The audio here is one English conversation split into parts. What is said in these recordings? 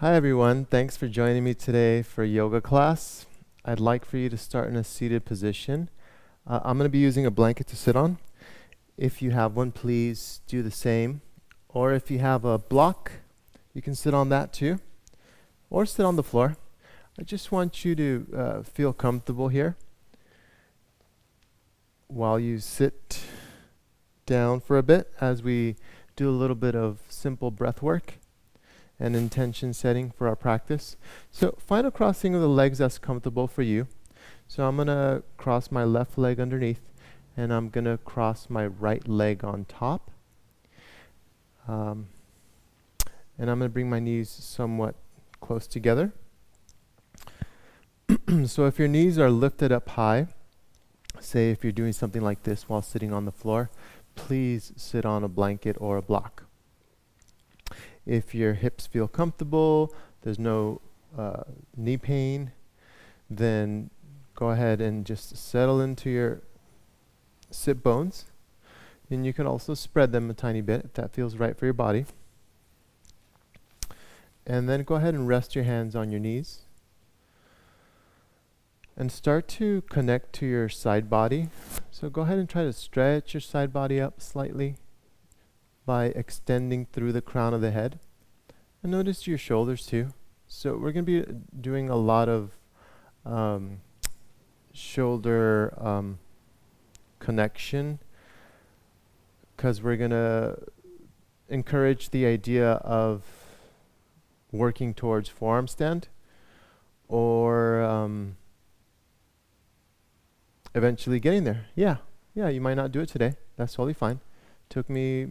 Hi everyone, thanks for joining me today for yoga class. I'd like for you to start in a seated position. I'm going to be using a blanket to sit on. If you have one, please do the same. Or if you have a block, you can sit on that too. Or sit on the floor. I just want you to feel comfortable here while you sit down for a bit as we do a little bit of simple breath work and intention setting for our practice. So find a crossing of the legs that's comfortable for you. So I'm going to cross my left leg underneath and I'm going to cross my right leg on top. And I'm going to bring my knees somewhat close together. So if your knees are lifted up high, say if you're doing something like this while sitting on the floor, please sit on a blanket or a block. If your hips feel comfortable, there's no knee pain, then go ahead and just settle into your sit bones. And you can also spread them a tiny bit if that feels right for your body. And then go ahead and rest your hands on your knees. And start to connect to your side body. So go ahead and try to stretch your side body up slightly by extending through the crown of the head. And notice your shoulders too. So we're going to be doing a lot of shoulder connection because we're going to encourage the idea of working towards forearm stand or eventually getting there. Yeah, you might not do it today. That's totally fine. Took me a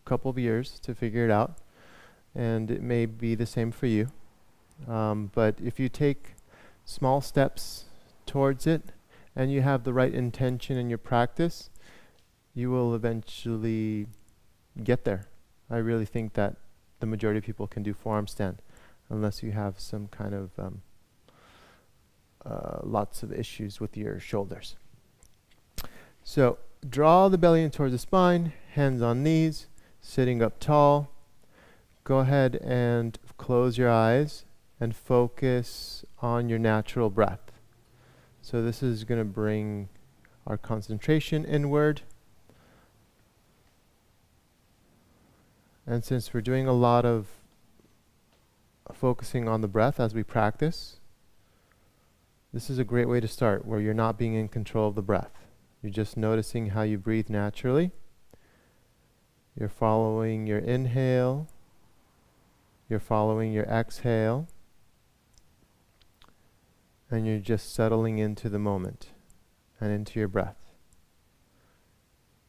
couple of years to figure it out, and it may be the same for you. But if you take small steps towards it and you have the right intention in your practice, you will eventually get there. I really think that the majority of people can do forearm stand unless you have some kind of lots of issues with your shoulders. So draw the belly in towards the spine, hands on knees, sitting up tall. Go ahead and close your eyes and focus on your natural breath. So this is going to bring our concentration inward. And since we're doing a lot of focusing on the breath as we practice, this is a great way to start where you're not being in control of the breath. You're just noticing how you breathe naturally. You're following your inhale. You're following your exhale. And you're just settling into the moment and into your breath.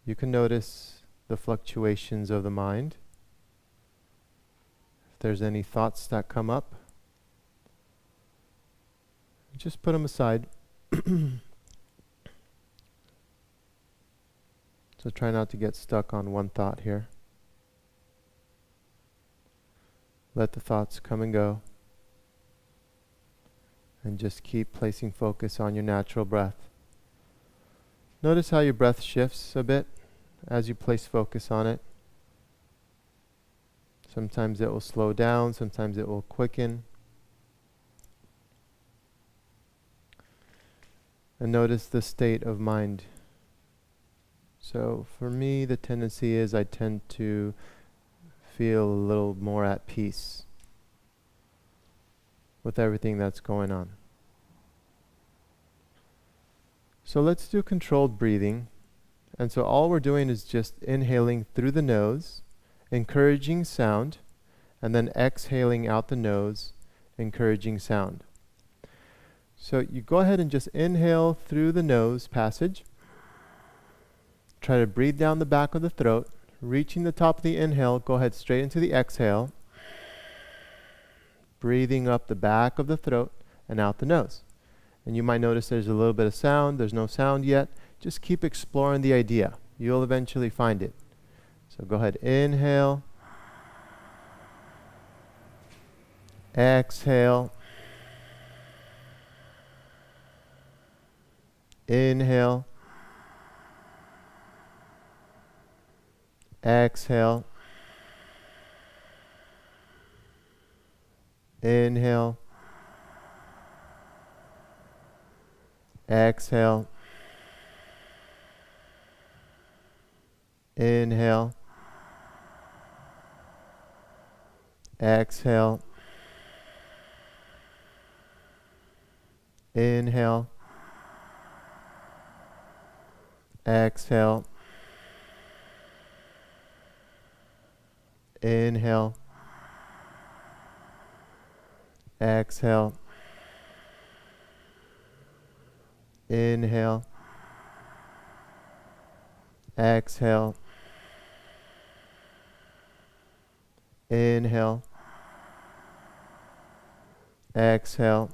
You can notice the fluctuations of the mind. If there's any thoughts that come up, just put them aside. So try not to get stuck on one thought here. Let the thoughts come and go. And just keep placing focus on your natural breath. Notice how your breath shifts a bit as you place focus on it. Sometimes it will slow down, sometimes it will quicken. And notice the state of mind. So for me, the tendency is I tend to feel a little more at peace with everything that's going on. So let's do controlled breathing. And so all we're doing is just inhaling through the nose, encouraging sound, and then exhaling out the nose, encouraging sound. So you go ahead and just inhale through the nose passage. Try to breathe down the back of the throat. Reaching the top of the inhale, go ahead straight into the exhale. Breathing up the back of the throat and out the nose. And you might notice there's a little bit of sound. There's no sound yet. Just keep exploring the idea. You'll eventually find it. So go ahead, inhale. Exhale. Inhale. Exhale. Inhale. Exhale. Inhale. Exhale. Inhale. Exhale. Inhale. Exhale. Inhale. Exhale. Inhale. Exhale.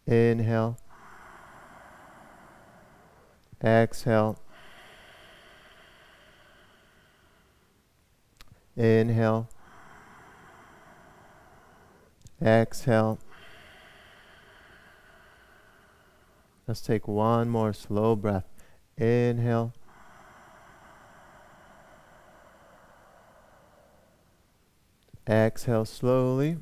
Inhale. Exhale. Inhale. Exhale. Let's take one more slow breath. Inhale. Exhale slowly.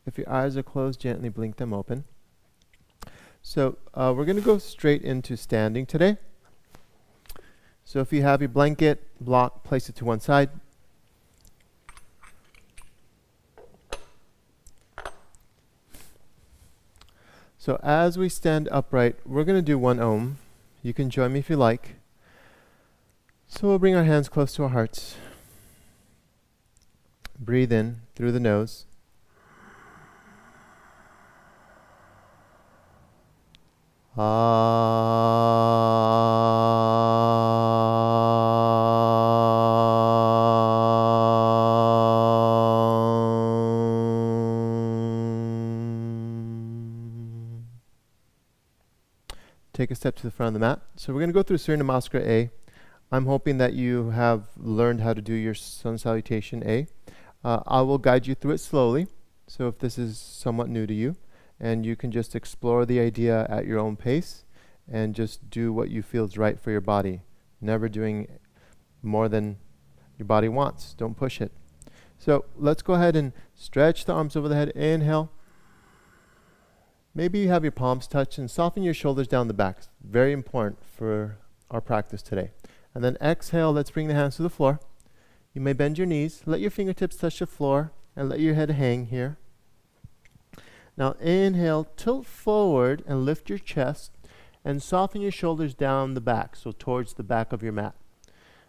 If your eyes are closed, gently blink them open. So we're going to go straight into standing today. So if you have your blanket, block, place it to one side. So as we stand upright, we're going to do one Om. You can join me if you like. So we'll bring our hands close to our hearts. Breathe in through the nose. Take a step to the front of the mat. So we're going to go through Surya Namaskar A. I'm hoping that you have learned how to do your Sun Salutation A. I will guide you through it slowly. So if this is somewhat new to you, and you can just explore the idea at your own pace and just do what you feel is right for your body. Never doing more than your body wants. Don't push it. So let's go ahead and stretch the arms over the head. Inhale. Maybe you have your palms touched and soften your shoulders down the back. Very important for our practice today. And then exhale, let's bring the hands to the floor. You may bend your knees, let your fingertips touch the floor, and let your head hang here. Now inhale, tilt forward and lift your chest and soften your shoulders down the back, so towards the back of your mat.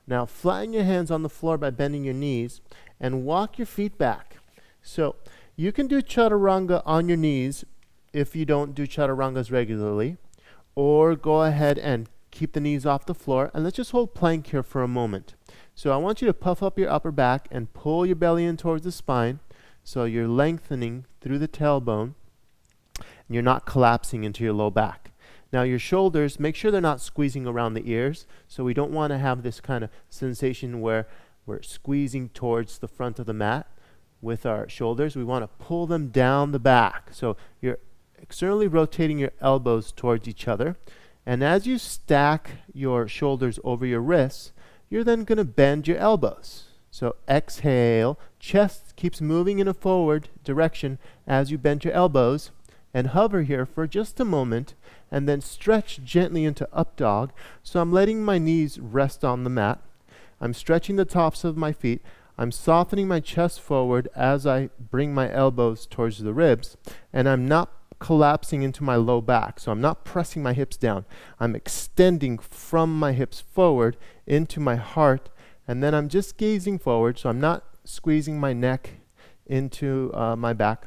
Now flatten your hands on the floor by bending your knees and walk your feet back. So you can do chaturanga on your knees if you don't do chaturangas regularly, or go ahead and keep the knees off the floor, and let's just hold plank here for a moment. So I want you to puff up your upper back and pull your belly in towards the spine, so you're lengthening through the tailbone, and you're not collapsing into your low back. Now your shoulders, make sure they're not squeezing around the ears, so we don't want to have this kind of sensation where we're squeezing towards the front of the mat with our shoulders. We want to pull them down the back, so you're externally rotating your elbows towards each other. And as you stack your shoulders over your wrists, you're then going to bend your elbows. So exhale, chest keeps moving in a forward direction as you bend your elbows, and hover here for just a moment, and then stretch gently into up dog. So I'm letting my knees rest on the mat. I'm stretching the tops of my feet. I'm softening my chest forward as I bring my elbows towards the ribs, and I'm not collapsing into my low back. So I'm not pressing my hips down. I'm extending from my hips forward into my heart, and then I'm just gazing forward, so I'm not squeezing my neck into my back.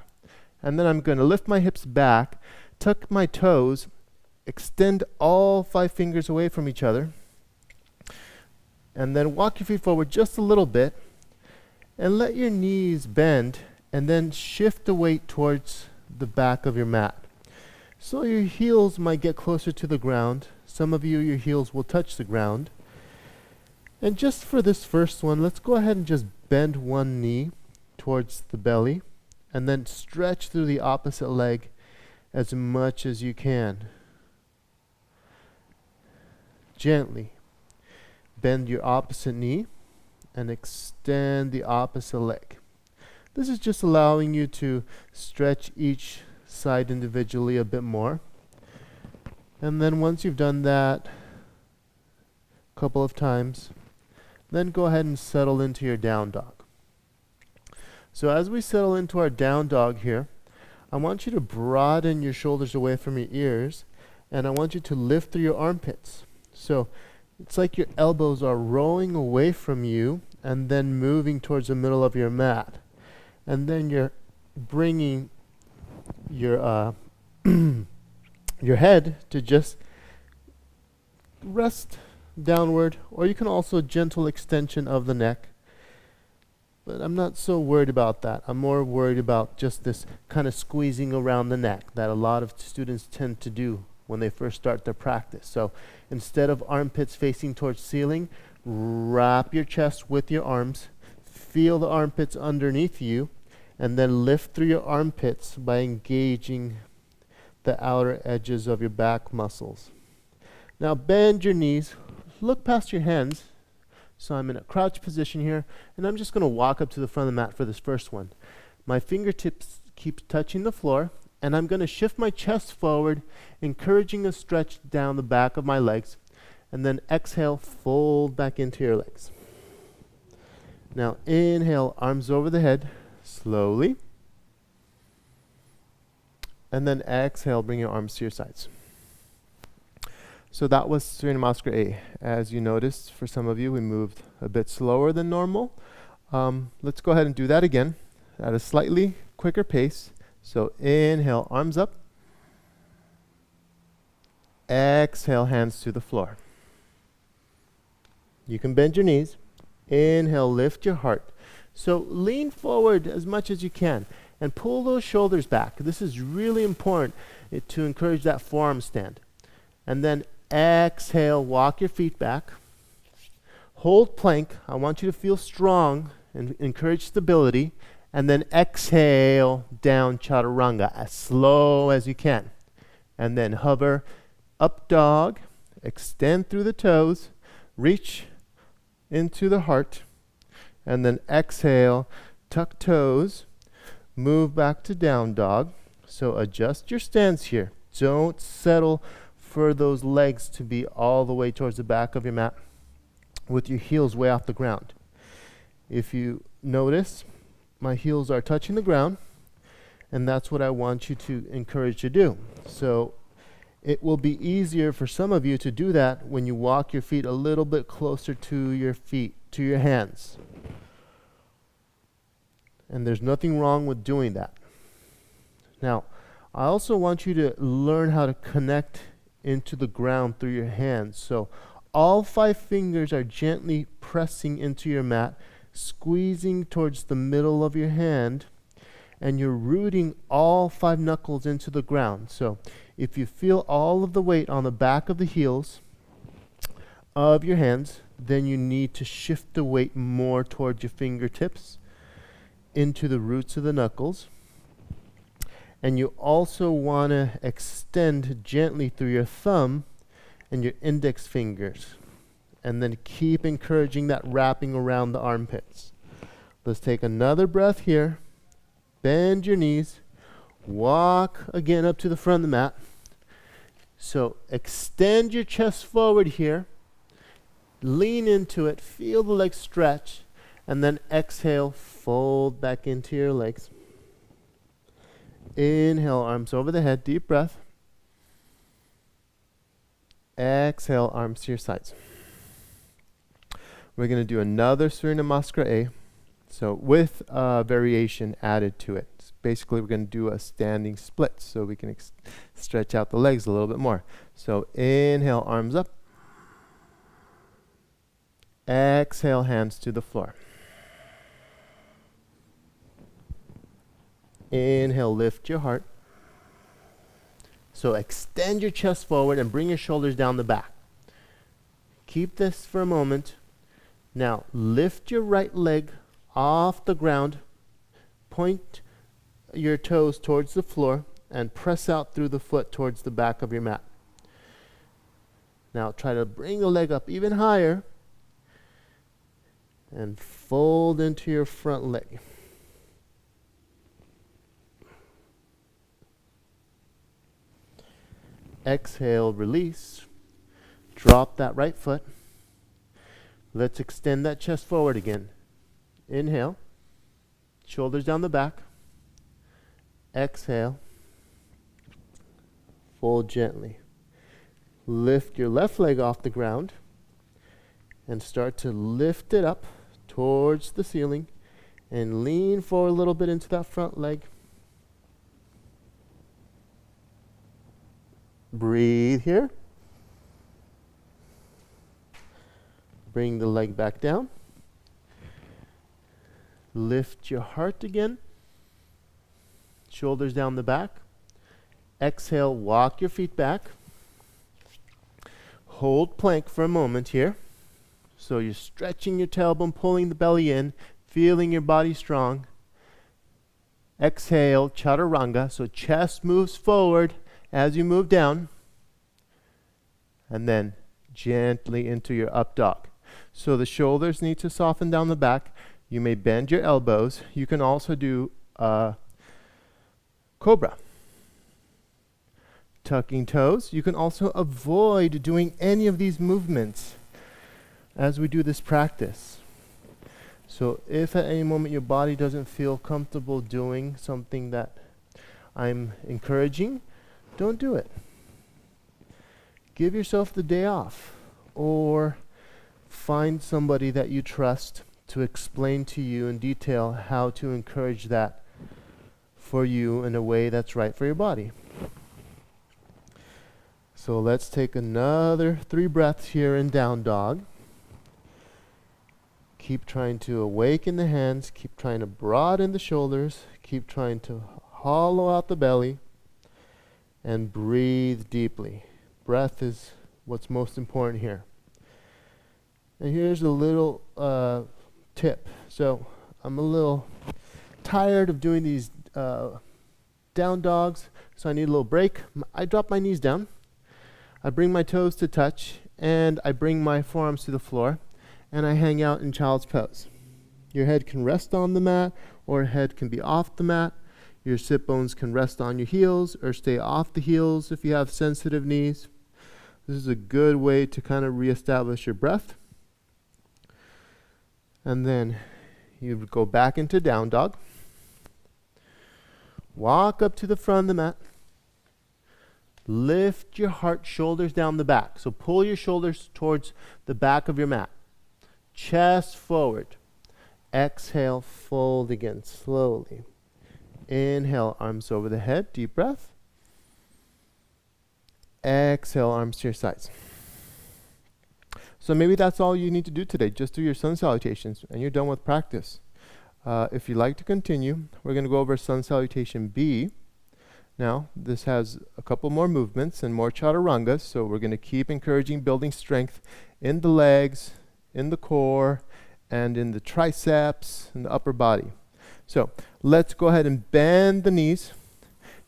And then I'm going to lift my hips back, tuck my toes, extend all 5 fingers away from each other, and then walk your feet forward just a little bit, and let your knees bend, and then shift the weight towards the back of your mat. So your heels might get closer to the ground. Some of you, your heels will touch the ground. And just for this first one, let's go ahead and just bend one knee towards the belly, and then stretch through the opposite leg as much as you can. gently. Bend your opposite knee and extend the opposite leg. This is just allowing you to stretch each side individually a bit more. And then once you've done that a couple of times, then go ahead and settle into your down dog. So as we settle into our down dog here, I want you to broaden your shoulders away from your ears, and I want you to lift through your armpits. So it's like your elbows are rolling away from you and then moving towards the middle of your mat. And then you're bringing your your head to just rest downward, or you can also gentle extension of the neck. But I'm not so worried about that. I'm more worried about just this kind of squeezing around the neck that a lot of students tend to do when they first start their practice. So instead of armpits facing towards ceiling, wrap your chest with your arms, feel the armpits underneath you, and then lift through your armpits by engaging the outer edges of your back muscles. Now bend your knees, look past your hands. So I'm in a crouch position here, and I'm just going to walk up to the front of the mat for this first one. My fingertips keep touching the floor, and I'm going to shift my chest forward, encouraging a stretch down the back of my legs, and then exhale, fold back into your legs. Now inhale, arms over the head, slowly. And then exhale, bring your arms to your sides. So that was Surya Namaskar A. As you noticed, for some of you, we moved a bit slower than normal. Let's go ahead and do that again at a slightly quicker pace. So inhale, arms up. Exhale, hands to the floor. You can bend your knees. Inhale, lift your heart. So lean forward as much as you can and pull those shoulders back. This is really important to encourage that forearm stand. And then exhale, walk your feet back. Hold plank. I want you to feel strong and encourage stability. And then exhale, down chaturanga as slow as you can. And then hover, up dog, extend through the toes, reach into the heart. And then exhale, tuck toes, move back to down dog. So adjust your stance here. Don't settle for those legs to be all the way towards the back of your mat with your heels way off the ground. If you notice, my heels are touching the ground, and that's what I want you to encourage to do. So it will be easier for some of you to do that when you walk your feet a little bit closer to your feet, to your hands. And there's nothing wrong with doing that. Now, I also want you to learn how to connect into the ground through your hands. So all 5 fingers are gently pressing into your mat, squeezing towards the middle of your hand, and you're rooting all 5 knuckles into the ground. So if you feel all of the weight on the back of the heels of your hands, then you need to shift the weight more towards your fingertips into the roots of the knuckles. And you also want to extend gently through your thumb and your index fingers. And then keep encouraging that wrapping around the armpits. Let's take another breath here. Bend your knees. Walk again up to the front of the mat. So extend your chest forward here. Lean into it. Feel the legs stretch. And then exhale, fold back into your legs. Inhale, arms over the head, deep breath. Exhale, arms to your sides. We're going to do another Surya Namaskar A. So with variation added to it. Basically, we're going to do a standing split so we can stretch out the legs a little bit more. So inhale, arms up. Exhale, hands to the floor. Inhale, lift your heart. So extend your chest forward and bring your shoulders down the back. Keep this for a moment. Now lift your right leg off the ground. Point your toes towards the floor and press out through the foot towards the back of your mat. Now try to bring the leg up even higher and fold into your front leg. Exhale, release. Drop that right foot. Let's extend that chest forward again. Inhale. Shoulders down the back. Exhale. Fold gently. Lift your left leg off the ground and start to lift it up towards the ceiling and lean forward a little bit into that front leg. Breathe here. Bring the leg back down. Lift your heart again. Shoulders down the back. Exhale, walk your feet back. Hold plank for a moment here. So you're stretching your tailbone, pulling the belly in, feeling your body strong. Exhale, chaturanga. So chest moves forward as you move down. And then gently into your up dog. So the shoulders need to soften down the back. You may bend your elbows. You can also do cobra. Tucking toes. You can also avoid doing any of these movements as we do this practice. So if at any moment your body doesn't feel comfortable doing something that I'm encouraging, don't do it. Give yourself the day off, or find somebody that you trust to explain to you in detail how to encourage that for you in a way that's right for your body. So let's take another 3 breaths here in down dog. Keep trying to awaken the hands, keep trying to broaden the shoulders, keep trying to hollow out the belly, and breathe deeply. Breath is what's most important here. And here's a little tip. So I'm a little tired of doing these down dogs, so I need a little break. I drop my knees down. I bring my toes to touch, and I bring my forearms to the floor, and I hang out in child's pose. Your head can rest on the mat, or head can be off the mat. Your sit bones can rest on your heels or stay off the heels if you have sensitive knees. This is a good way to kind of reestablish your breath. And then you would go back into down dog. Walk up to the front of the mat. Lift your heart, shoulders down the back. So pull your shoulders towards the back of your mat. Chest forward. Exhale, fold again slowly. Inhale, arms over the head, deep breath. Exhale, arms to your sides. So maybe that's all you need to do today. Just do your sun salutations and you're done with practice. If you'd like to continue, we're going to go over sun salutation B. Now, this has a couple more movements and more chaturangas, so we're going to keep encouraging building strength in the legs, in the core, and in the triceps and the upper body. So let's go ahead and bend the knees.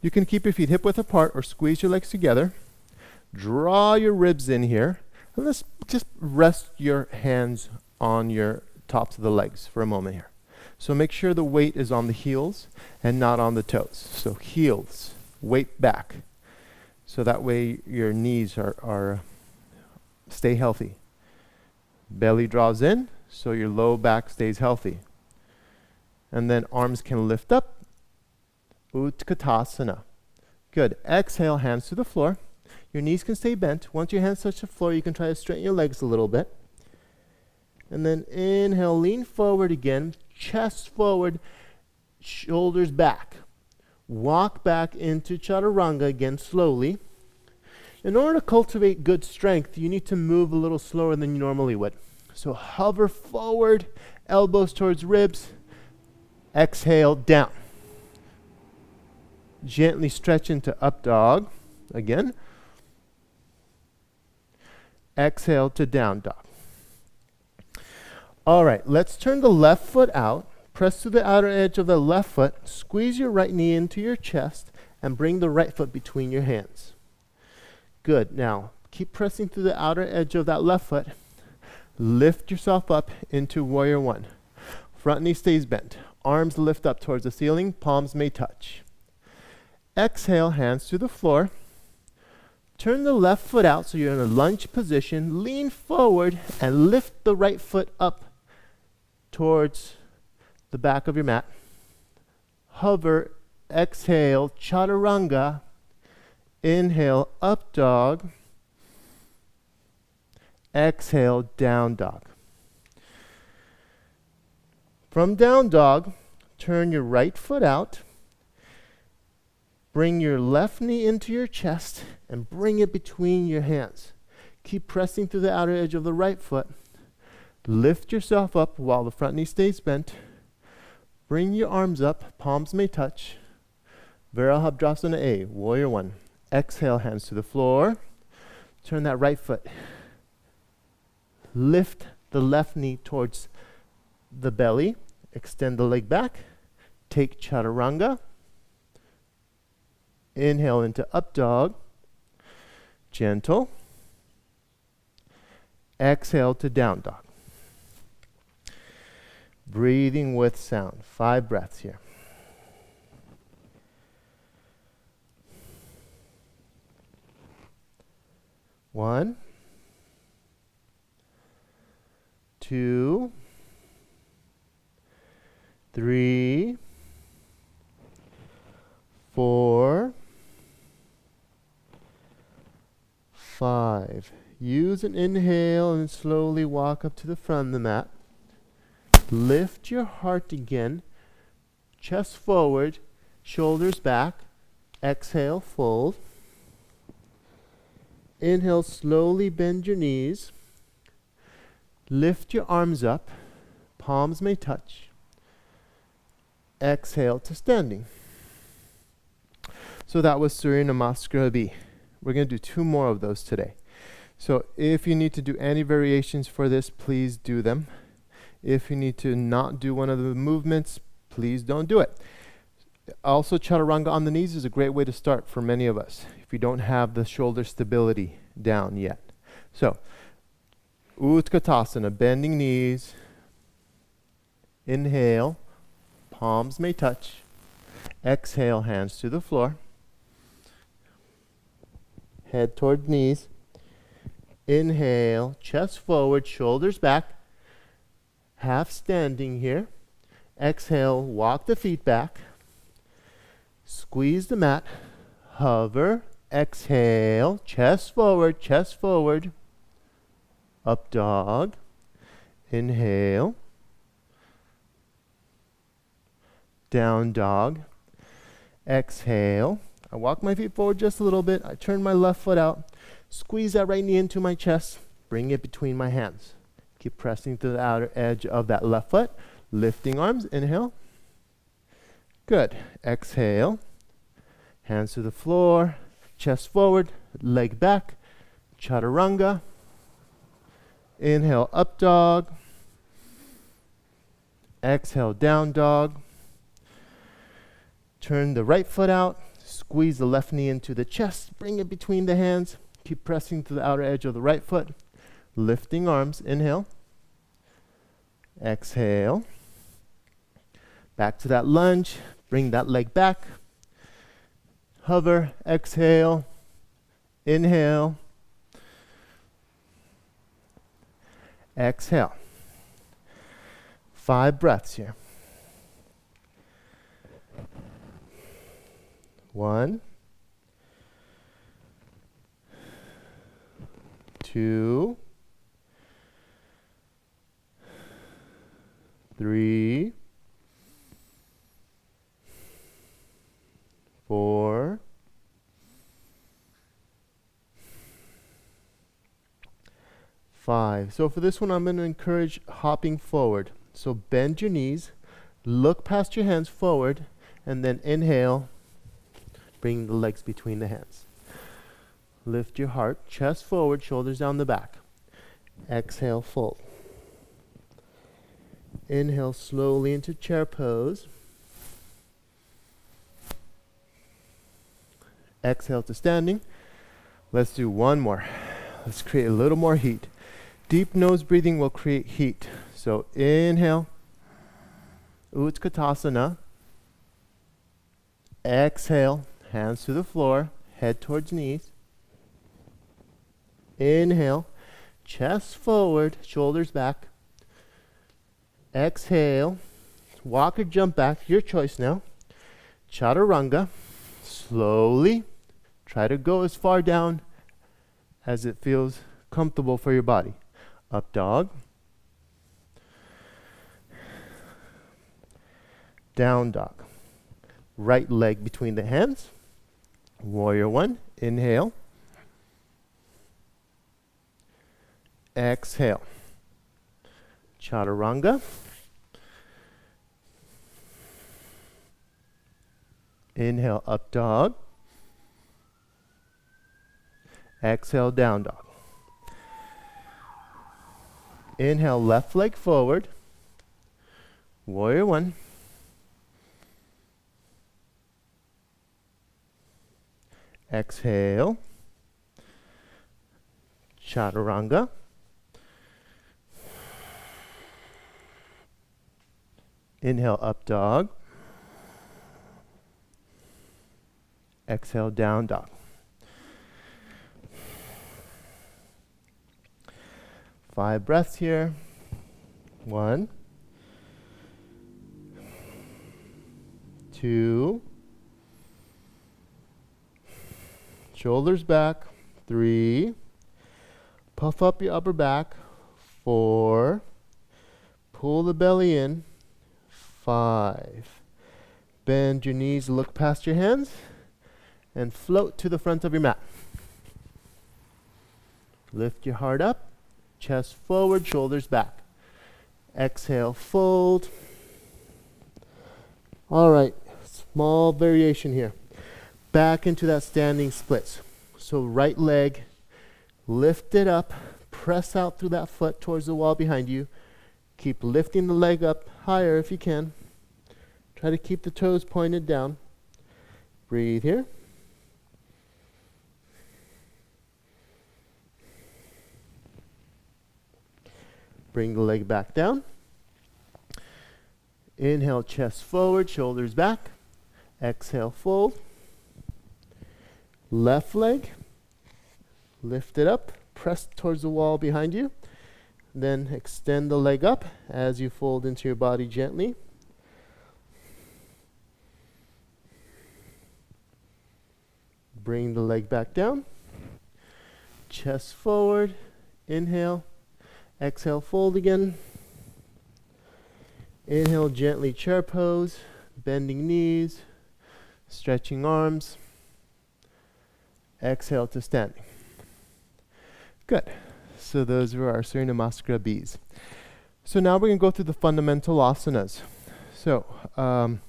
You can keep your feet hip-width apart or squeeze your legs together. Draw your ribs in here. And let's just rest your hands on your tops of the legs for a moment here. So make sure the weight is on the heels and not on the toes. So heels, weight back. So that way your knees are stay healthy. Belly draws in, so your low back stays healthy. And then arms can lift up. Utkatasana. Good. Exhale, hands to the floor. Your knees can stay bent. Once your hands touch the floor, you can try to straighten your legs a little bit. And then inhale, lean forward again. Chest forward, shoulders back. Walk back into chaturanga again slowly. In order to cultivate good strength, you need to move a little slower than you normally would. So hover forward, elbows towards ribs. Exhale, down. Gently stretch into up dog. Again. Exhale to down dog. All right, let's turn the left foot out. Press to the outer edge of the left foot. Squeeze your right knee into your chest and bring the right foot between your hands. Good. Now, Keep pressing through the outer edge of that left foot. Lift yourself up into warrior one. Front knee stays bent. Arms lift up towards the ceiling. Palms may touch. Exhale, hands to the floor. Turn the left foot out so you're in a lunge position. Lean forward and lift the right foot up towards the back of your mat. Hover, exhale, chaturanga. Inhale, up dog. Exhale, down dog. From down dog, turn your right foot out. Bring your left knee into your chest and bring it between your hands. Keep pressing through the outer edge of the right foot. Lift yourself up while the front knee stays bent. Bring your arms up, palms may touch. Virabhadrasana A, warrior one. Exhale, hands to the floor. Turn that right foot. Lift the left knee towards the belly. Extend the leg back. Take chaturanga. Inhale into up dog. Gentle. Exhale to down dog. Breathing with sound. 5 breaths here. One, 2, 3, 4, 5. Use an inhale and slowly walk up to the front of the mat. Lift your heart again. Chest forward, shoulders back. Exhale, fold. Inhale, slowly bend your knees. Lift your arms up. Palms may touch. Exhale to standing. So that was Surya Namaskara B. We're going to do 2 more of those today. So if you need to do any variations for this, please do them. If you need to not do one of the movements, please don't do it. Also, chaturanga on the knees is a great way to start for many of us if you don't have the shoulder stability down yet. So, Utkatasana, bending knees. Inhale, palms may touch. Exhale, hands to the floor. Head toward knees. Inhale, chest forward, shoulders back. Half standing here. Exhale, walk the feet back. Squeeze the mat. Hover. Exhale, chest forward, chest forward. Up dog. Inhale. Down dog. Exhale. I walk my feet forward just a little bit. I turn my left foot out. Squeeze that right knee into my chest. Bring it between my hands. Keep pressing to the outer edge of that left foot. Lifting arms. Inhale. Good. Exhale. Hands to the floor. Chest forward. Leg back. Chaturanga. Inhale, up dog. Exhale, down dog. Turn the right foot out. Squeeze the left knee into the chest. Bring it between the hands. Keep pressing to the outer edge of the right foot. Lifting arms. Inhale. Exhale. Back to that lunge. Bring that leg back. Hover. Exhale. Inhale. Exhale. 5 breaths here. 1, 2, 3, 4, 5. So for this one, I'm going to encourage hopping forward. So bend your knees, look past your hands forward, and then inhale, bring the legs between the hands. Lift your heart, chest forward, shoulders down the back. Exhale, fold. Inhale slowly into chair pose. Exhale to standing. Let's do one more. Let's create a little more heat. Deep nose breathing will create heat. So inhale, Utkatasana. Exhale, hands to the floor, head towards knees. Inhale, chest forward, shoulders back. Exhale, walk or jump back, your choice now. Chaturanga, slowly. Try to go as far down as it feels comfortable for your body. Up dog. Down dog. Right leg between the hands. Warrior one. Inhale. Exhale. Chaturanga. Inhale, up dog. Exhale, down dog. Inhale, left leg forward. Warrior one. Exhale. Chaturanga. Inhale, up dog. Exhale, down dog. Five breaths here. 1, 2, shoulders back. 3, puff up your upper back. 4, pull the belly in. 5, bend your knees, look past your hands, and float to the front of your mat. Lift your heart up, chest forward, shoulders back. Exhale, fold. All right, small variation here. Back into that standing splits. So right leg, lift it up, press out through that foot towards the wall behind you. Keep lifting the leg up higher if you can. Try to keep the toes pointed down. Breathe here. Bring the leg back down. Inhale, chest forward, shoulders back. Exhale, fold. Left leg, lift it up, press towards the wall behind you. Then extend the leg up as you fold into your body gently. Bring the leg back down. Chest forward. Inhale. Exhale, fold again. Inhale, gently chair pose, bending knees, stretching arms. Exhale to standing. Good. So those were our Surya Namaskara Bs. So now we're going to go through the fundamental asanas. So we're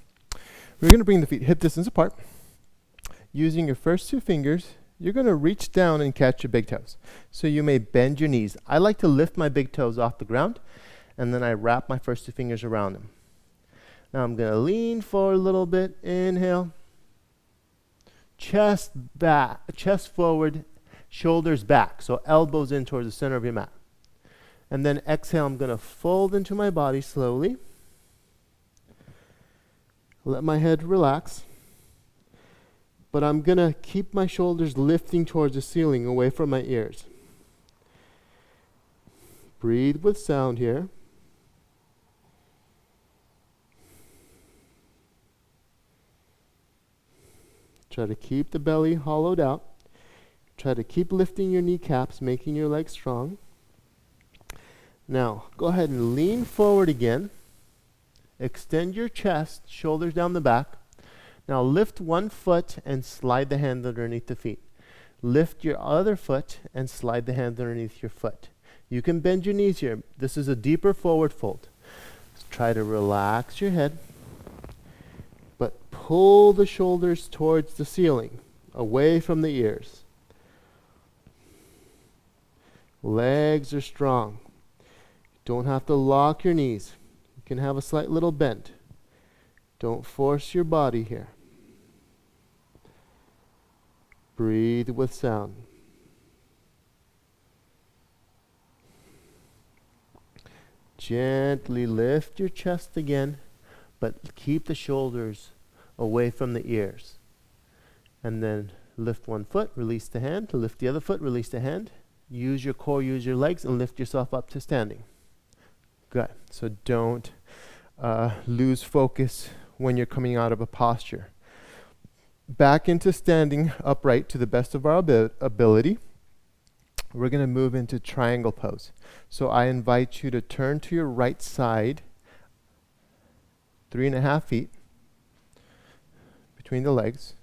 going to bring the feet hip distance apart. Using your first 2 fingers, you're going to reach down and catch your big toes. So you may bend your knees. I like to lift my big toes off the ground, and then I wrap my first 2 fingers around them. Now I'm going to lean forward a little bit. Inhale. Chest back, chest forward, shoulders back. So elbows in towards the center of your mat. And then exhale, I'm going to fold into my body slowly. Let my head relax. But I'm going to keep my shoulders lifting towards the ceiling, away from my ears. Breathe with sound here. Try to keep the belly hollowed out. Try to keep lifting your kneecaps, making your legs strong. Now, go ahead and lean forward again. Extend your chest, shoulders down the back. Now lift one foot and slide the hand underneath the feet. Lift your other foot and slide the hand underneath your foot. You can bend your knees here. This is a deeper forward fold. Try to relax your head, but pull the shoulders towards the ceiling, away from the ears. Legs are strong. Don't have to lock your knees. You can have a slight little bend. Don't force your body here. Breathe with sound. Gently lift your chest again, but keep the shoulders away from the ears. And then lift one foot, release the hand, lift the other foot, release the hand. Use your core, use your legs, and lift yourself up to standing. Good. So don't lose focus when you're coming out of a posture. Back into standing upright to the best of our ability. We're going to move into triangle pose. So I invite you to turn to your right side, 3.5 feet between the legs.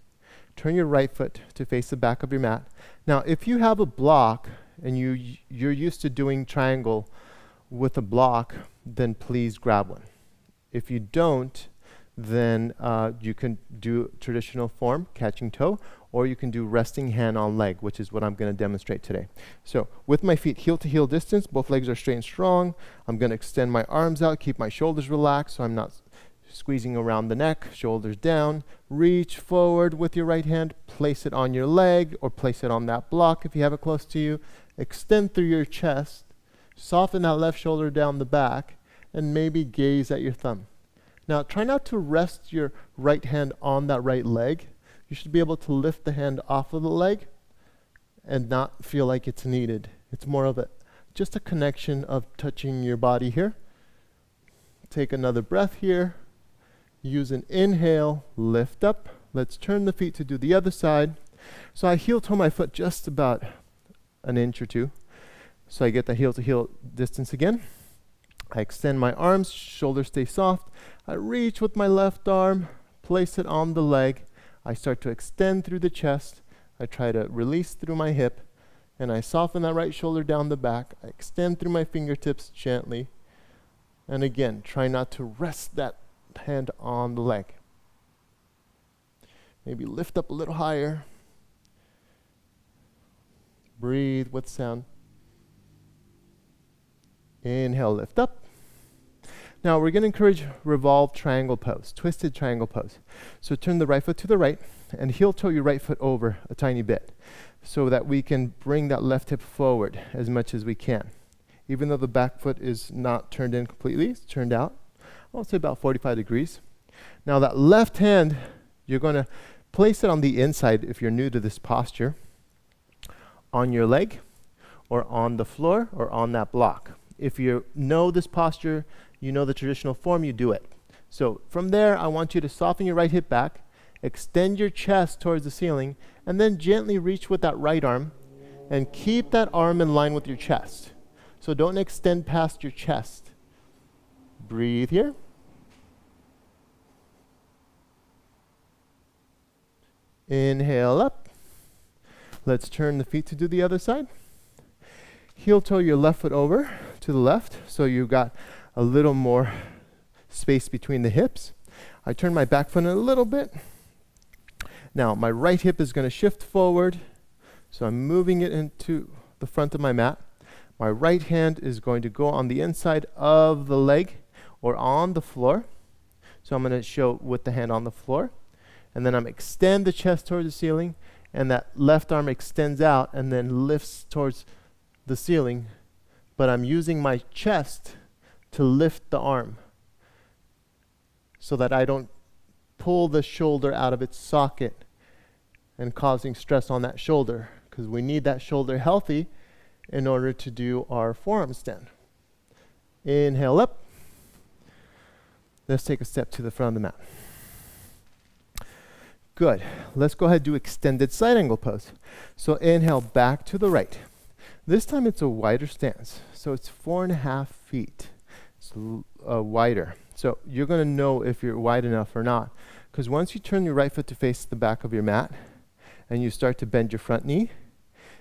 Turn your right foot to face the back of your mat. Now, if you have a block and you're used to doing triangle with a block, then please grab one. If you don't, then you can do traditional form, catching toe, or you can do resting hand on leg, which is what I'm going to demonstrate today. So with my feet heel to heel distance, both legs are straight and strong. I'm going to extend my arms out, keep my shoulders relaxed so I'm not squeezing around the neck, shoulders down. Reach forward with your right hand, place it on your leg or place it on that block if you have it close to you. Extend through your chest, soften that left shoulder down the back, and maybe gaze at your thumb. Now try not to rest your right hand on that right leg. You should be able to lift the hand off of the leg and not feel like it's needed. It's more of just a connection of touching your body here. Take another breath here. Use an inhale, lift up. Let's turn the feet to do the other side. So I heel toe my foot just about an inch or two. So I get the heel to heel distance again. I extend my arms, shoulders stay soft. I reach with my left arm, place it on the leg. I start to extend through the chest. I try to release through my hip, and I soften that right shoulder down the back. I extend through my fingertips gently. And again, try not to rest that hand on the leg. Maybe lift up a little higher. Breathe with sound. Inhale, lift up. Now we're going to encourage revolved triangle pose, twisted triangle pose. So turn the right foot to the right and heel toe your right foot over a tiny bit so that we can bring that left hip forward as much as we can. Even though the back foot is not turned in completely, it's turned out, I'll say about 45 degrees. Now that left hand, you're going to place it on the inside if you're new to this posture, on your leg or on the floor or on that block. If you know this posture, you know the traditional form, you do it. So from there, I want you to soften your right hip back, extend your chest towards the ceiling, and then gently reach with that right arm and keep that arm in line with your chest. So don't extend past your chest. Breathe here. Inhale up. Let's turn the feet to do the other side. Heel toe your left foot over to the left, so you've got a little more space between the hips. I turn my back foot in a little bit. Now my right hip is going to shift forward, so I'm moving it into the front of my mat. My right hand is going to go on the inside of the leg or on the floor. So I'm going to show with the hand on the floor. And then I'm extend the chest towards the ceiling, and that left arm extends out and then lifts towards the ceiling. But I'm using my chest to lift the arm so that I don't pull the shoulder out of its socket and causing stress on that shoulder, because we need that shoulder healthy in order to do our forearm stand. Inhale up. Let's take a step to the front of the mat. Good. Let's go ahead and do extended side angle pose. So inhale back to the right. This time it's a wider stance. So it's 4.5 feet. It's wider. So you're going to know if you're wide enough or not, because once you turn your right foot to face the back of your mat and you start to bend your front knee,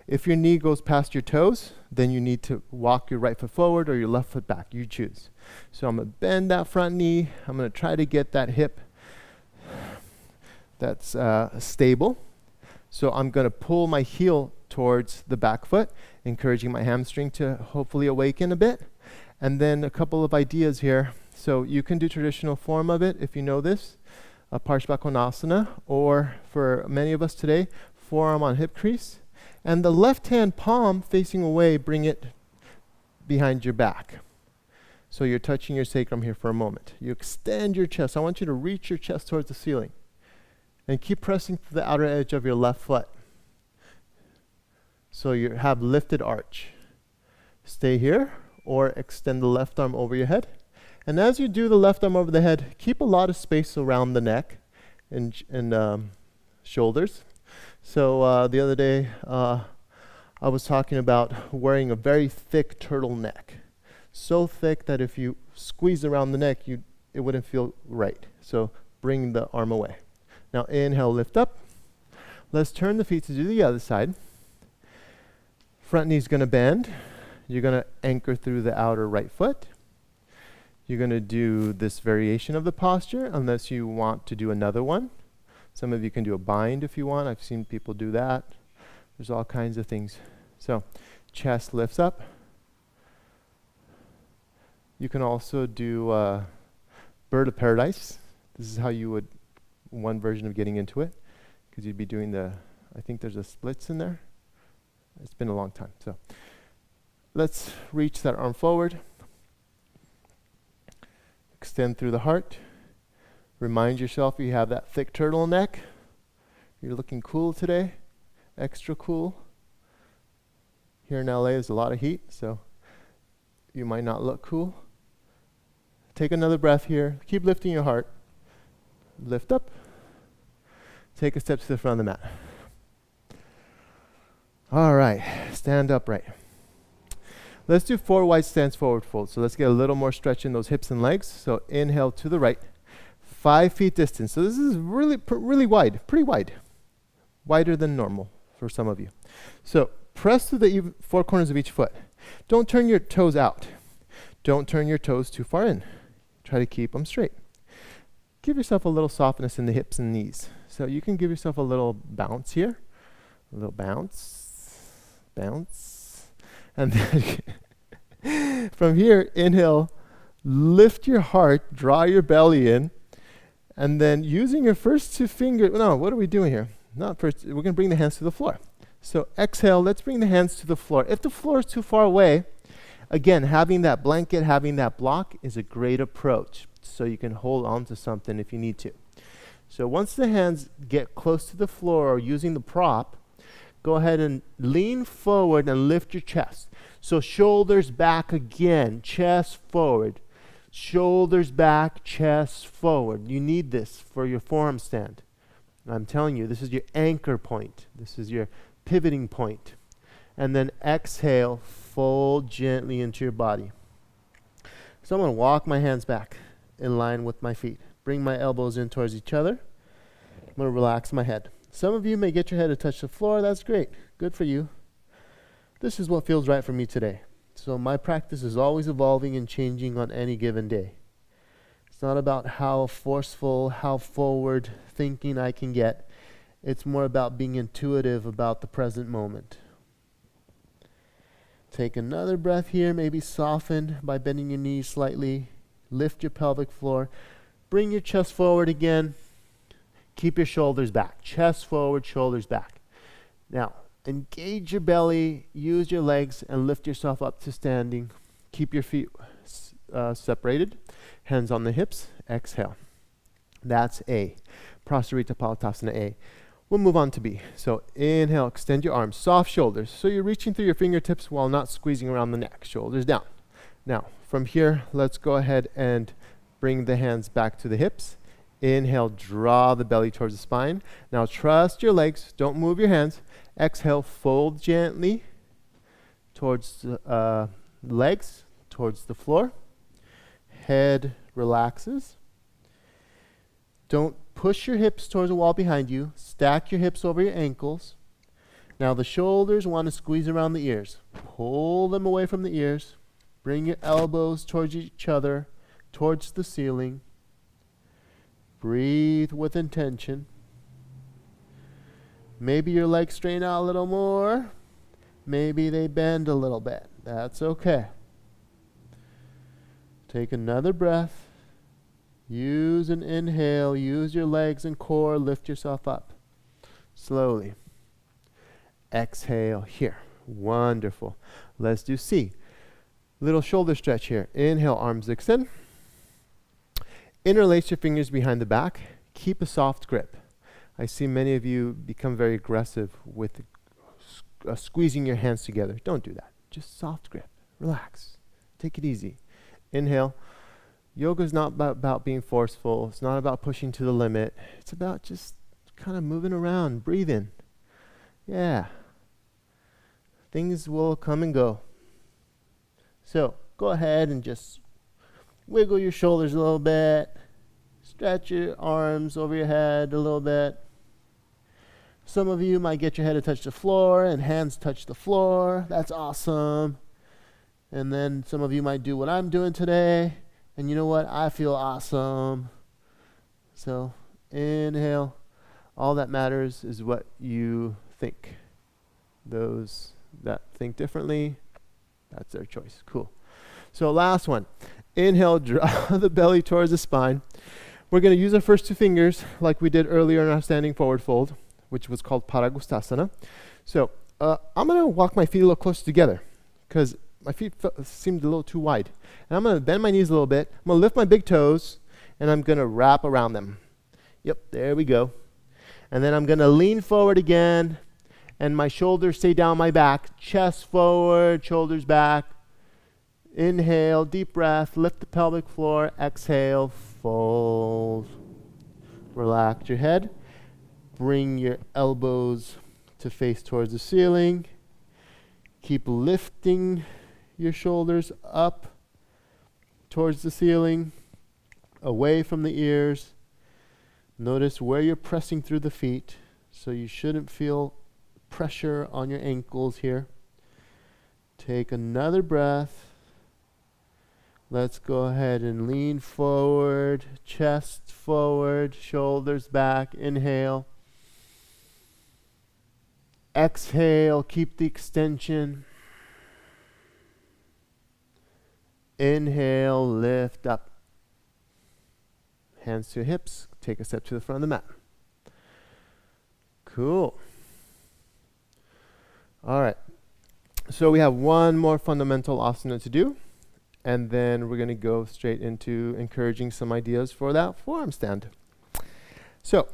if your knee goes past your toes, then you need to walk your right foot forward or your left foot back. You choose. So I'm going to bend that front knee. I'm going to try to get that hip that's stable. So I'm going to pull my heel towards the back foot, encouraging my hamstring to hopefully awaken a bit. And then a couple of ideas here. So you can do traditional form of it if you know this, Parshva, or for many of us today, forearm on hip crease. And the left hand palm facing away, bring it behind your back. So you're touching your sacrum here for a moment. You extend your chest. I want you to reach your chest towards the ceiling. And keep pressing to the outer edge of your left foot. So you have lifted arch. Stay here or extend the left arm over your head. And as you do the left arm over the head, keep a lot of space around the neck and shoulders. So the other day, I was talking about wearing a very thick turtleneck. So thick that if you squeeze around the neck, it wouldn't feel right. So bring the arm away. Now inhale, lift up. Let's turn the feet to do the other side. Front knee's going to bend. You're going to anchor through the outer right foot. You're going to do this variation of the posture unless you want to do another one. Some of you can do a bind if you want. I've seen people do that. There's all kinds of things. So chest lifts up. You can also do bird of paradise. This is how you would, one version of getting into it, because you'd be doing I think there's a splits in there. It's been a long time. So let's reach that arm forward. Extend through the heart. Remind yourself you have that thick turtleneck. You're looking cool today, extra cool. Here in LA there's a lot of heat, so you might not look cool. Take another breath here. Keep lifting your heart. Lift up. Take a step to the front of the mat. All right, stand upright. Let's do 4 wide stance forward fold. So let's get a little more stretch in those hips and legs. So inhale to the right. 5 feet distance. So this is really wide, pretty wide. Wider than normal for some of you. So press to the 4 corners of each foot. Don't turn your toes out. Don't turn your toes too far in. Try to keep them straight. Give yourself a little softness in the hips and knees. So you can give yourself a little bounce here. A little bounce, bounce. And then from here, inhale, lift your heart, draw your belly in. And then using your first 2 fingers, no, what are we doing here? Not first, we're going to bring the hands to the floor. So exhale, let's bring the hands to the floor. If the floor is too far away, again, having that blanket, having that block is a great approach. So you can hold on to something if you need to. So once the hands get close to the floor or using the prop, go ahead and lean forward and lift your chest. So shoulders back again, chest forward. Shoulders back, chest forward. You need this for your forearm stand. I'm telling you, this is your anchor point. This is your pivoting point. And then exhale, fold gently into your body. So I'm going to walk my hands back in line with my feet. Bring my elbows in towards each other. I'm going to relax my head. Some of you may get your head to touch the floor. That's great. Good for you. This is what feels right for me today. So my practice is always evolving and changing on any given day. It's not about how forceful, how forward thinking I can get. It's more about being intuitive about the present moment. Take another breath here. Maybe soften by bending your knees slightly. Lift your pelvic floor. Bring your chest forward again. Keep your shoulders back. Chest forward, shoulders back. Now, engage your belly, use your legs, and lift yourself up to standing. Keep your feet separated. Hands on the hips. Exhale. That's A. Prasarita Palatasana A. We'll move on to B. So inhale, extend your arms, soft shoulders. So you're reaching through your fingertips while not squeezing around the neck. Shoulders down. Now, from here, let's go ahead and bring the hands back to the hips. Inhale, draw the belly towards the spine. Now trust your legs, don't move your hands. Exhale, fold gently towards the legs, towards the floor. Head relaxes. Don't push your hips towards the wall behind you. Stack your hips over your ankles. Now the shoulders want to squeeze around the ears. Pull them away from the ears. Bring your elbows towards each other, towards the ceiling. Breathe with intention. Maybe your legs strain out a little more. Maybe they bend a little bit. That's okay. Take another breath. Use an inhale. Use your legs and core. Lift yourself up. Slowly. Exhale here. Wonderful. Let's do C. Little shoulder stretch here. Inhale, arms extend. Interlace your fingers behind the back. Keep a soft grip. I see many of you become very aggressive with squeezing your hands together. Don't do that. Just soft grip. Relax. Take it easy. Inhale. Yoga is not about being forceful. It's not about pushing to the limit. It's about just kind of moving around, breathing. Yeah. Things will come and go. So go ahead and just wiggle your shoulders a little bit. Stretch your arms over your head a little bit. Some of you might get your head to touch the floor and hands touch the floor. That's awesome. And then some of you might do what I'm doing today. And you know what? I feel awesome. So inhale. All that matters is what you think. Those that think differently, that's their choice. Cool. So last one. Inhale, draw the belly towards the spine. We're going to use our first two fingers like we did earlier in our standing forward fold, which was called Paragustasana. So I'm going to walk my feet a little closer together because my feet seemed a little too wide. And I'm going to bend my knees a little bit. I'm going to lift my big toes, and I'm going to wrap around them. Yep, there we go. And then I'm going to lean forward again, and my shoulders stay down my back. Chest forward, shoulders back. Inhale, deep breath, lift the pelvic floor. Exhale, fold. Relax your head. Bring your elbows to face towards the ceiling. Keep lifting your shoulders up towards the ceiling, away from the ears. Notice where you're pressing through the feet, so you shouldn't feel pressure on your ankles here. Take another breath. Let's go ahead and lean forward, chest forward, shoulders back. Inhale. Exhale, keep the extension. Inhale, lift up. Hands to hips, take a step to the front of the mat. Cool. All right. So we have one more fundamental asana to do, and then we're going to go straight into encouraging some ideas for that forearm stand. So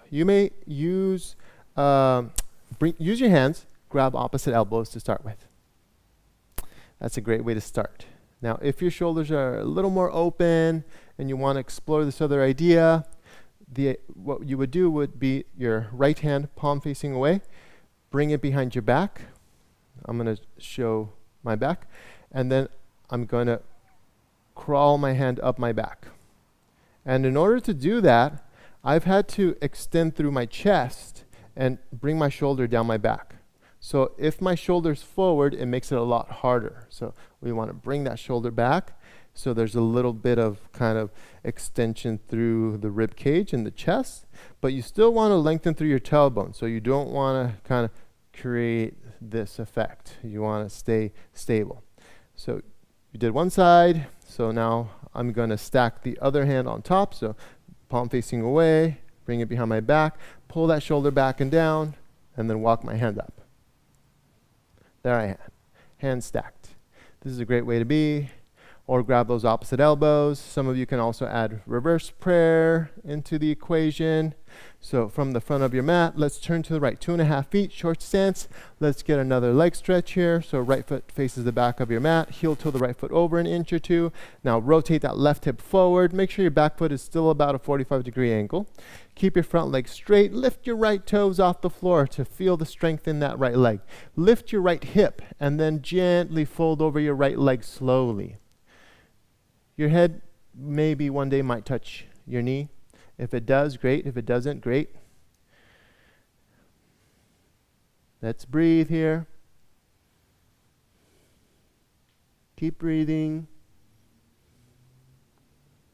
you may use your hands, grab opposite elbows to start with. That's a great way to start. Now, if your shoulders are a little more open and you want to explore this other idea, what you would do would be your right hand palm facing away, bring it behind your back. I'm going to show my back, and then I'm going to crawl my hand up my back. And in order to do that, I've had to extend through my chest and bring my shoulder down my back. So if my shoulder's forward, it makes it a lot harder. So we want to bring that shoulder back, so there's a little bit of kind of extension through the rib cage and the chest, but you still want to lengthen through your tailbone. So you don't want to kind of create this effect. You want to stay stable. So you did one side, so now I'm going to stack the other hand on top. So palm facing away, bring it behind my back, pull that shoulder back and down, and then walk my hand up. There I am, hands stacked. This is a great way to be. Or grab those opposite elbows. Some of you can also add reverse prayer into the equation. So from the front of your mat, let's turn to the right. 2.5 feet, short stance. Let's get another leg stretch here. So right foot faces the back of your mat. Heel toe the right foot over an inch or two. Now rotate that left hip forward. Make sure your back foot is still about a 45-degree angle. Keep your front leg straight. Lift your right toes off the floor to feel the strength in that right leg. Lift your right hip and then gently fold over your right leg slowly. Your head maybe one day might touch your knee. If it does, great. If it doesn't, great. Let's breathe here. Keep breathing.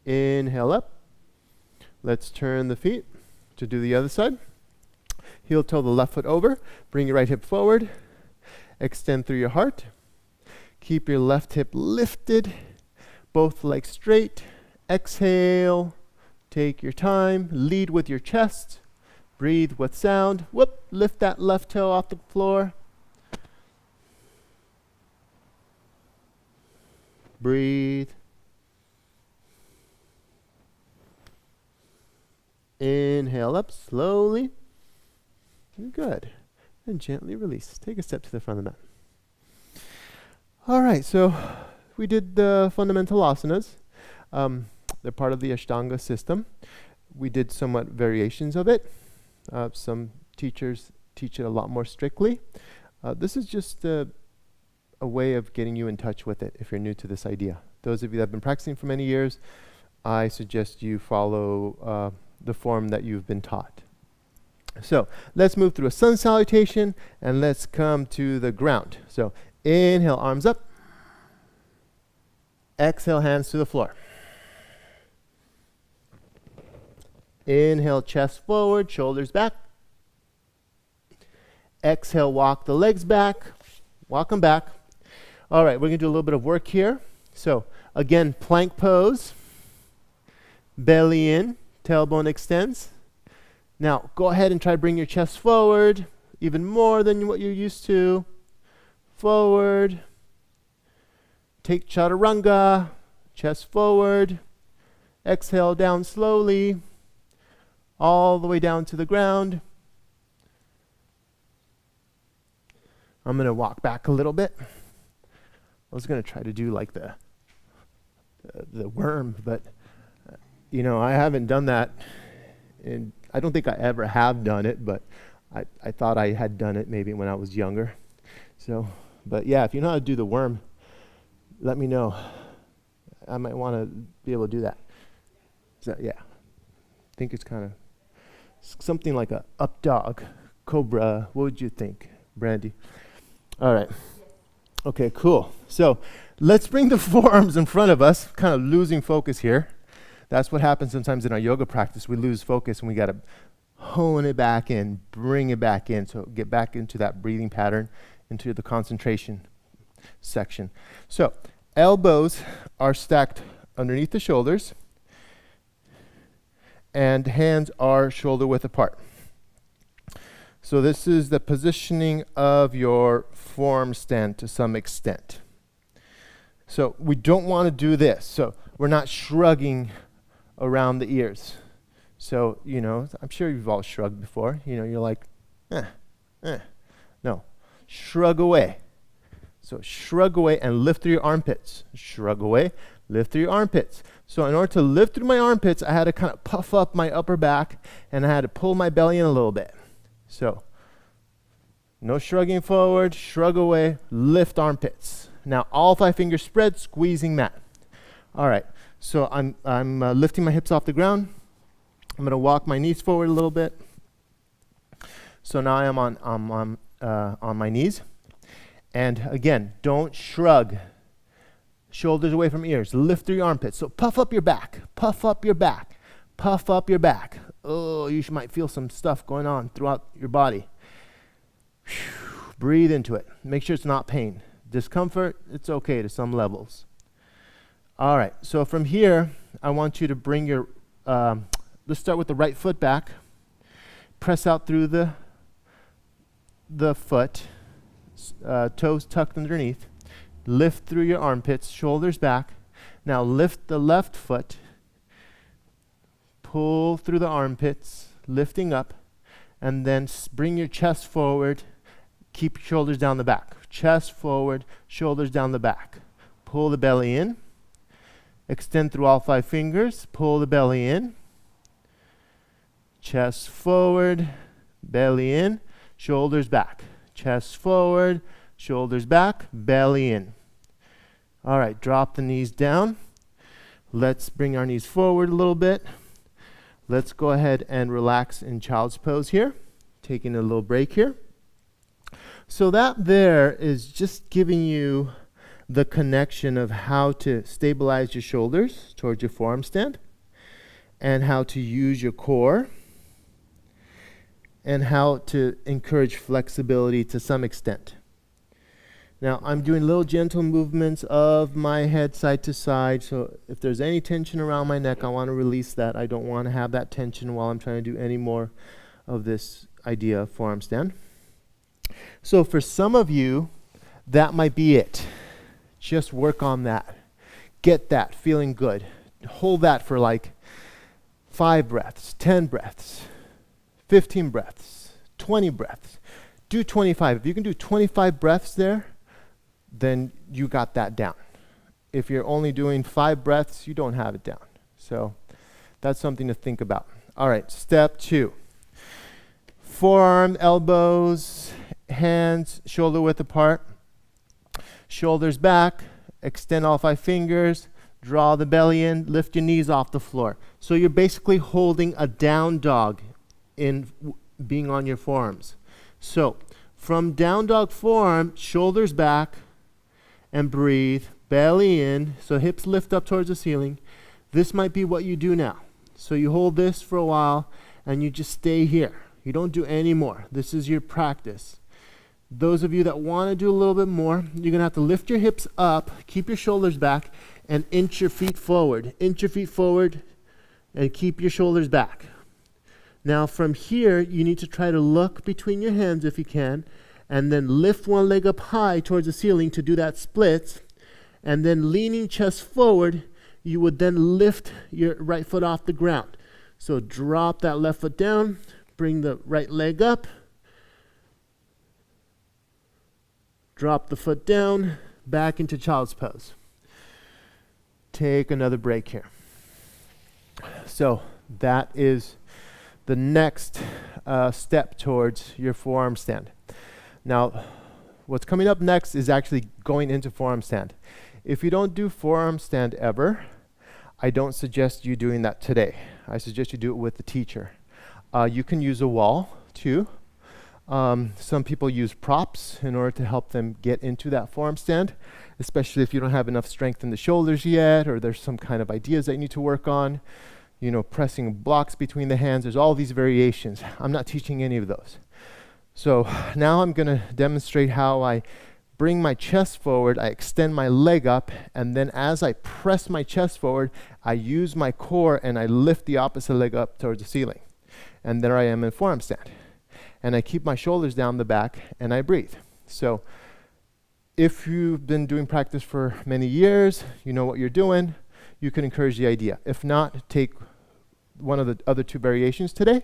Inhale up. Let's turn the feet to do the other side. Heel toe the left foot over. Bring your right hip forward. Extend through your heart. Keep your left hip lifted. Both legs straight. Exhale. Take your time. Lead with your chest. Breathe with sound. Whoop. Lift that left toe off the floor. Breathe. Inhale up slowly. Good. And gently release. Take a step to the front of the mat. All right, so we did the fundamental asanas. They're part of the Ashtanga system. We did somewhat variations of it. Some teachers teach it a lot more strictly. This is just a way of getting you in touch with it if you're new to this idea. Those of you that have been practicing for many years, I suggest you follow the form that you've been taught. So let's move through a sun salutation and let's come to the ground. So inhale, arms up. Exhale, hands to the floor. Inhale, chest forward, shoulders back. Exhale, walk the legs back. Walk them back. All right, we're going to do a little bit of work here. So again, plank pose. Belly in, tailbone extends. Now, go ahead and try to bring your chest forward, even more than what you're used to. Forward. Take chaturanga, chest forward. Exhale down slowly, all the way down to the ground. I'm going to walk back a little bit. I was going to try to do like the worm, but you know, I haven't done that, and I don't think I ever have done it, but I thought I had done it maybe when I was younger. So, but yeah, if you know how to do the worm, let me know. I might want to be able to do that. So, yeah, I think it's kind of something like a up dog, cobra. What would you think, Brandy? All right. Okay, cool. So let's bring the forearms in front of us, kind of losing focus here. That's what happens sometimes in our yoga practice. We lose focus and we got to hone it back in, bring it back in. So get back into that breathing pattern, into the concentration section. So elbows are stacked underneath the shoulders and hands are shoulder width apart. So this is the positioning of your forearm stand to some extent. So we don't want to do this. So we're not shrugging around the ears. So, you know, I'm sure you've all shrugged before. You know, you're like, No, shrug away. So shrug away and lift through your armpits. Shrug away, lift through your armpits. So in order to lift through my armpits, I had to kind of puff up my upper back and I had to pull my belly in a little bit. So no shrugging forward, shrug away, lift armpits. Now all 5 fingers spread, squeezing mat. All right, so I'm lifting my hips off the ground. I'm going to walk my knees forward a little bit. So now I am on my knees. And again, don't shrug. Shoulders away from ears. Lift through your armpits. So puff up your back. Puff up your back. Puff up your back. Oh, you might feel some stuff going on throughout your body. Breathe into it. Make sure it's not pain. Discomfort, it's okay to some levels. All right, so from here, I want you to bring your, let's start with the right foot back. Press out through the foot, toes tucked underneath. Lift through your armpits, shoulders back. Now lift the left foot. Pull through the armpits, lifting up. And then bring your chest forward. Keep your shoulders down the back. Chest forward, shoulders down the back. Pull the belly in. Extend through all 5 fingers. Pull the belly in. Chest forward, belly in, shoulders back. Chest forward, shoulders back, belly in. All right, drop the knees down. Let's bring our knees forward a little bit. Let's go ahead and relax in child's pose here. Taking a little break here. So that there is just giving you the connection of how to stabilize your shoulders towards your forearm stand, and how to use your core, and how to encourage flexibility to some extent. Now I'm doing little gentle movements of my head side to side, so if there's any tension around my neck, I want to release that. I don't want to have that tension while I'm trying to do any more of this idea of forearm stand. So for some of you, that might be it. Just work on that. get that feeling good. Hold that for like 5 breaths, 10 breaths, 15 breaths, 20 breaths. Do 25. If you can do 25 breaths there, then you got that down. If you're only doing 5 breaths, you don't have it down. So that's something to think about. All right, step 2. Forearm, elbows, hands, shoulder width apart. Shoulders back, extend all 5 fingers, draw the belly in, lift your knees off the floor. So you're basically holding a down dog in being on your forearms. So from down dog forearm, shoulders back and breathe, belly in, so hips lift up towards the ceiling. This might be what you do now. So you hold this for a while and you just stay here. You don't do any more. This is your practice. Those of you that want to do a little bit more, you're going to have to lift your hips up, keep your shoulders back, and inch your feet forward. Inch your feet forward and keep your shoulders back. Now from here, you need to try to look between your hands if you can, and then lift one leg up high towards the ceiling to do that split, and then leaning chest forward, you would then lift your right foot off the ground. So drop that left foot down, bring the right leg up, drop the foot down, back into child's pose. Take another break here. So that is the next step towards your forearm stand. Now, what's coming up next is actually going into forearm stand. If you don't do forearm stand ever, I don't suggest you doing that today. I suggest you do it with the teacher. You can use a wall too. Some people use props in order to help them get into that forearm stand, especially if you don't have enough strength in the shoulders yet, or there's some kind of ideas that you need to work on. You know, pressing blocks between the hands. There's all these variations. I'm not teaching any of those. So now I'm going to demonstrate how I bring my chest forward, I extend my leg up, and then as I press my chest forward, I use my core and I lift the opposite leg up towards the ceiling. And there I am in forearm stand. And I keep my shoulders down the back and I breathe. So if you've been doing practice for many years, you know what you're doing, you can encourage the idea. If not, take one of the other 2 variations today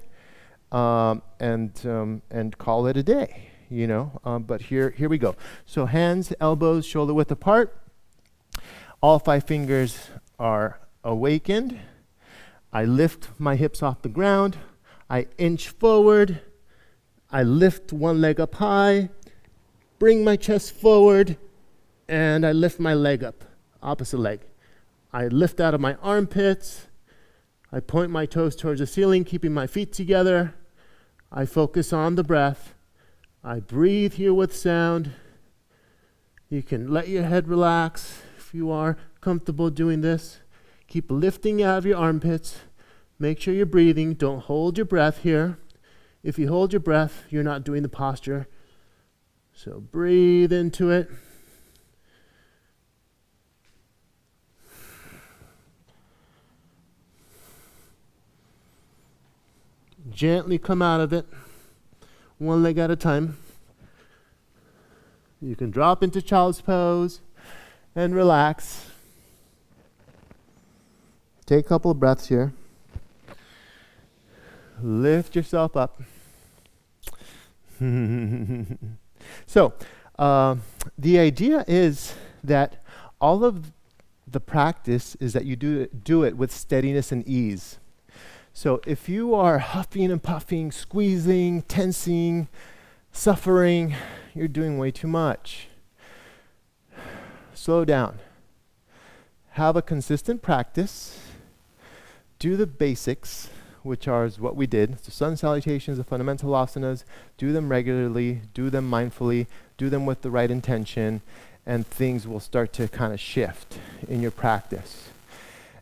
and call it a day. You know, but here we go. So hands, elbows, shoulder width apart. All 5 fingers are awakened. I lift my hips off the ground. I inch forward. I lift one leg up high, bring my chest forward, and I lift my leg up, opposite leg. I lift out of my armpits. I point my toes towards the ceiling, keeping my feet together. I focus on the breath. I breathe here with sound. You can let your head relax if you are comfortable doing this. Keep lifting out of your armpits. Make sure you're breathing. Don't hold your breath here. If you hold your breath, you're not doing the posture. So breathe into it. Gently come out of it, one leg at a time. You can drop into child's pose and relax. Take a couple of breaths here. Lift yourself up. So, the idea is that all of the practice is that you do it with steadiness and ease. So if you are huffing and puffing, squeezing, tensing, suffering, you're doing way too much. Slow down. Have a consistent practice. Do the basics, which are what we did. The sun salutations, the fundamental asanas. Do them regularly. Do them mindfully. Do them with the right intention. And things will start to kind of shift in your practice.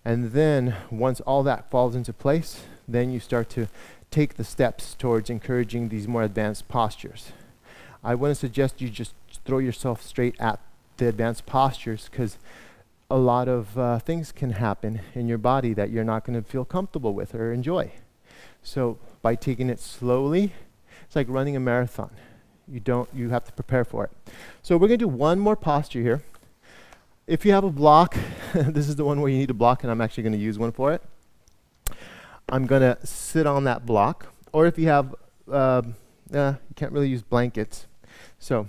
And then once all that falls into place, then you start to take the steps towards encouraging these more advanced postures. I wouldn't suggest you just throw yourself straight at the advanced postures, because a lot of things can happen in your body that you're not going to feel comfortable with or enjoy. So by taking it slowly, it's like running a marathon. You have to prepare for it. So we're going to do one more posture here. If you have a block, this is the one where you need a block, and I'm actually going to use one for it. I'm going to sit on that block. Or if you have, you can't really use blankets. So,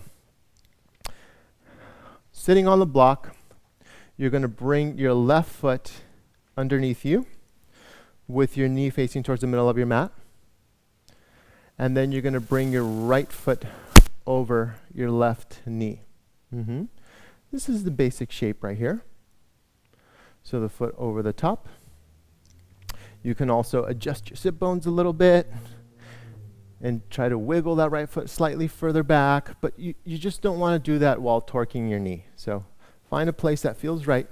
sitting on the block, you're going to bring your left foot underneath you with your knee facing towards the middle of your mat. And then you're going to bring your right foot over your left knee. This is the basic shape right here. So the foot over the top. You can also adjust your sit bones a little bit and try to wiggle that right foot slightly further back, but you just don't want to do that while torquing your knee. So find a place that feels right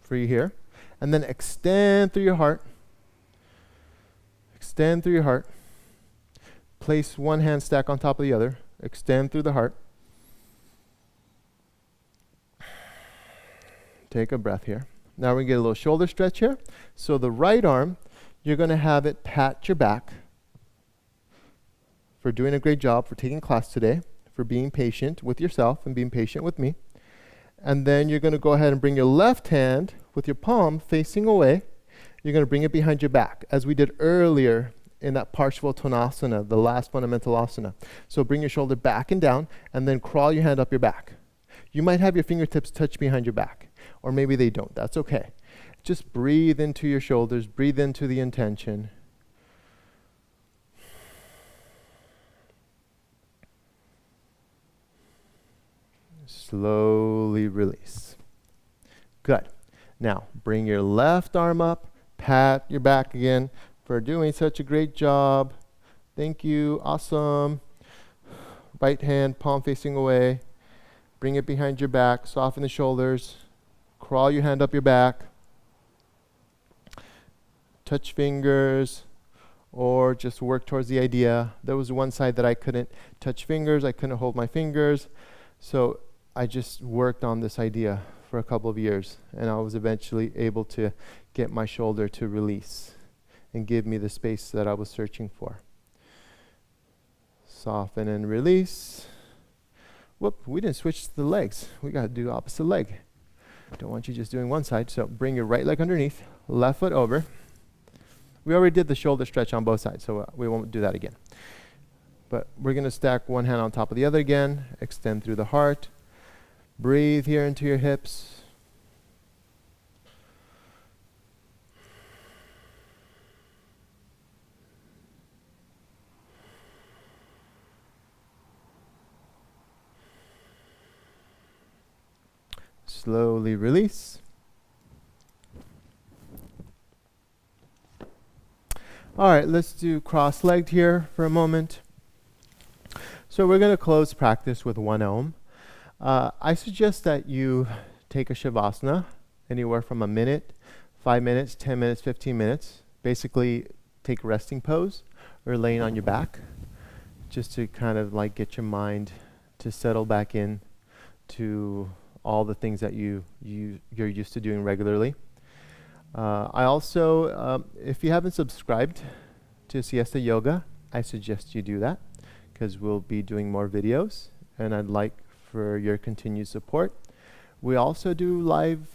for you here, and then extend through your heart. Extend through your heart. Place one hand stack on top of the other. Extend through the heart. Take a breath here. Now we're going to get a little shoulder stretch here. So the right arm, you're going to have it pat your back for doing a great job, for taking class today, for being patient with yourself and being patient with me. And then you're going to go ahead and bring your left hand with your palm facing away. You're going to bring it behind your back, as we did earlier in that Parshvottanasana, the last fundamental asana. So bring your shoulder back and down, and then crawl your hand up your back. You might have your fingertips touch behind your back, or maybe they don't. That's okay. Just breathe into your shoulders, breathe into the intention. Slowly release. Good. Now, bring your left arm up, pat your back again for doing such a great job. Thank you. Awesome. Right hand, palm facing away. Bring it behind your back, soften the shoulders. Crawl your hand up your back. Touch fingers, or just work towards the idea. There was one side that I couldn't touch fingers, I couldn't hold my fingers. So I just worked on this idea for a couple of years, and I was eventually able to get my shoulder to release and give me the space that I was searching for. Soften and release. Whoop, we didn't switch the legs. We got to do opposite leg. Don't want you just doing one side. So bring your right leg underneath, left foot over. We already did the shoulder stretch on both sides, so we won't do that again. But we're going to stack one hand on top of the other again. Extend through the heart. Breathe here into your hips. Slowly release. All right, let's do cross-legged here for a moment. So we're going to close practice with 1 Om. I suggest that you take a Shavasana, anywhere from a minute, 5 minutes, 10 minutes, 15 minutes. Basically, take a resting pose or laying on your back, just to kind of like get your mind to settle back in to all the things that you're used to doing regularly. I also, if you haven't subscribed to Siesta Yoga, I suggest you do that, because we'll be doing more videos, and I'd like for your continued support. We also do live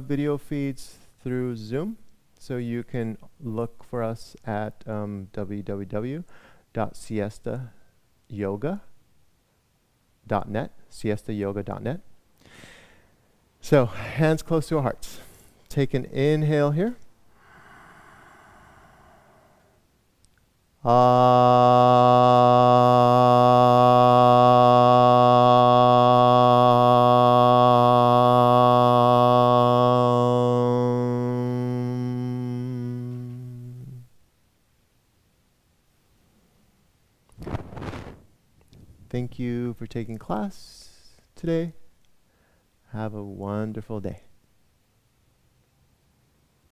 video feeds through Zoom, so you can look for us at www.siestayoga.net, siestayoga.net. So, hands close to our hearts. Take an inhale here. Thank you for taking class today. Have a wonderful day.